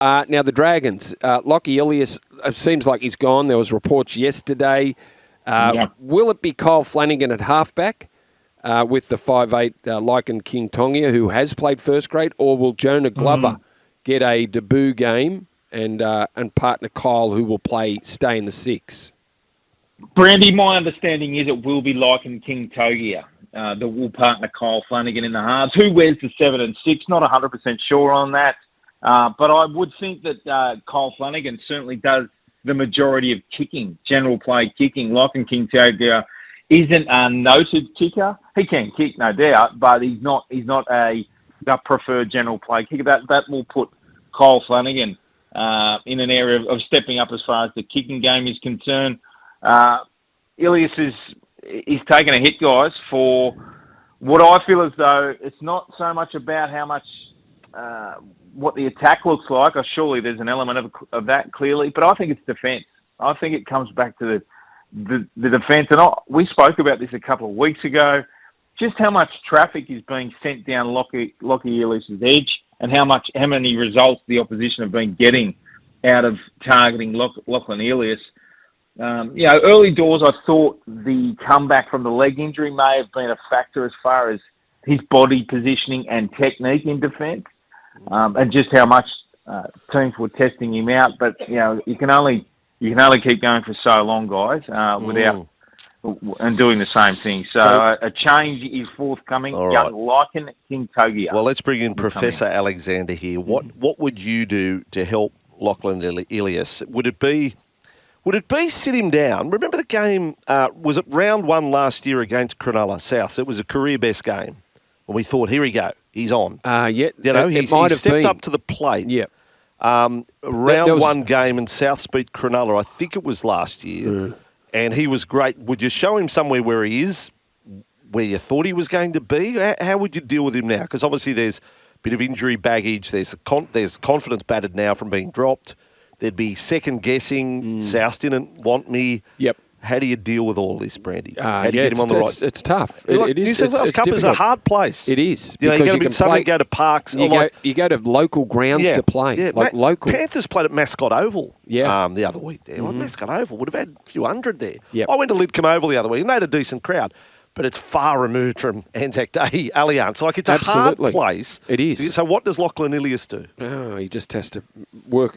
Now, the Dragons, Lachlan Ilias, it seems like he's gone. There was reports yesterday. Will it be Kyle Flanagan at halfback with the 5'8", Lachlan Tongia, who has played first grade, or will Jonah Glover get a debut game and partner Kyle, who will stay in the 6? Brandy, my understanding is it will be Lachlan Tongia that will partner Kyle Flanagan in the halves. Who wears the 7 and 6? Not 100% sure on that. But I would think that Kyle Flanagan certainly does the majority of kicking, general play kicking. Lachlan Tongia isn't a noted kicker. He can kick, no doubt, but he's not a preferred general play kicker. That will put Kyle Flanagan in an area of stepping up as far as the kicking game is concerned. Ilias is taking a hit, guys, for what I feel as though it's not so much about how much what the attack looks like. Surely there's an element of that clearly, but I think it's defence. I think it comes back to the defence, and we spoke about this a couple of weeks ago. Just how much traffic is being sent down Lachlan Ilias' edge, and how many results the opposition have been getting out of targeting Lachlan Ilias. Early doors, I thought the comeback from the leg injury may have been a factor as far as his body positioning and technique in defence, and just how much teams were testing him out. But you can only keep going for so long, guys, without and doing the same thing. So a change is forthcoming. All Young Lachlan Tongia. Well, let's bring in Professor Alexander here. What would you do to help Lachlan Ilias? Would it be sit him down? Remember the game, was it round 1 last year against Cronulla South? It was a career best game. And we thought, here we go, he's on. He stepped up to the plate. Yeah. Round 1 game and South beat Cronulla, I think it was last year. And he was great. Would you show him somewhere where he is, where you thought he was going to be? How would you deal with him now? Because obviously there's a bit of injury baggage. There's confidence battered now from being dropped. There'd be second guessing. South didn't want me. Yep. How do you deal with all this, Brandy? How do you get him on the right? It's tough. Look, it is. New South Wales Cup is a hard place. It is. You go to parks. You go to local grounds to play. Yeah, local. Panthers played at Mascot Oval the other week there. Mm-hmm. Mascot Oval would have had a few hundred there. Yep. I went to Lidcombe Oval the other week and they had a decent crowd. But it's far removed from Anzac Day Allianz. It's a hard place. It is. So what does Lachlan Ilias do? Oh, he just has to work.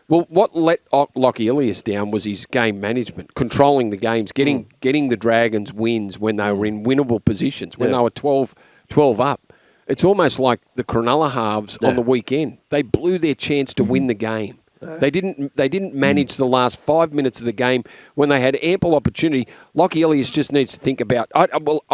What let Lachlan Ilias down was his game management, controlling the games, getting the Dragons wins when they were in winnable positions, when they were 12 up. It's almost like the Cronulla halves on the weekend. They blew their chance to win the game. They didn't manage the last 5 minutes of the game when they had ample opportunity. Lachlan Ilias just needs to think about. I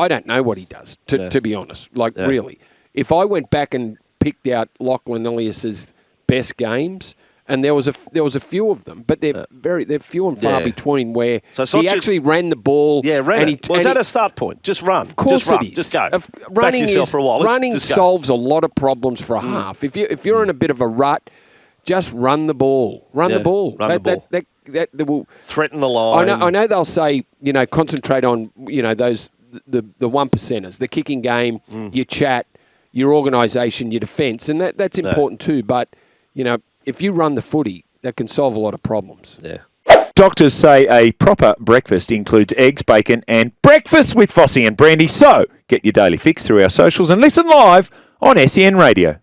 don't know what he does to be honest. Really, if I went back and picked out Lachlan Ilias's best games, and there was a few of them, but they're few and far between where he actually ran the ball. Yeah, ran it. Was that a start point? Just run. Of course just run. it is. Just go. Running Back yourself for a while. Running solves a lot of problems for a half. If you're in a bit of a rut. Just run the ball. Run the ball. That will threaten the line. I know they'll say, concentrate on, those the 1%ers, the kicking game, your chat, your organisation, your defence, and that's important too. But, if you run the footy, that can solve a lot of problems. Yeah. Doctors say a proper breakfast includes eggs, bacon, and breakfast with Vossy and Brandy. So get your daily fix through our socials and listen live on SEN Radio.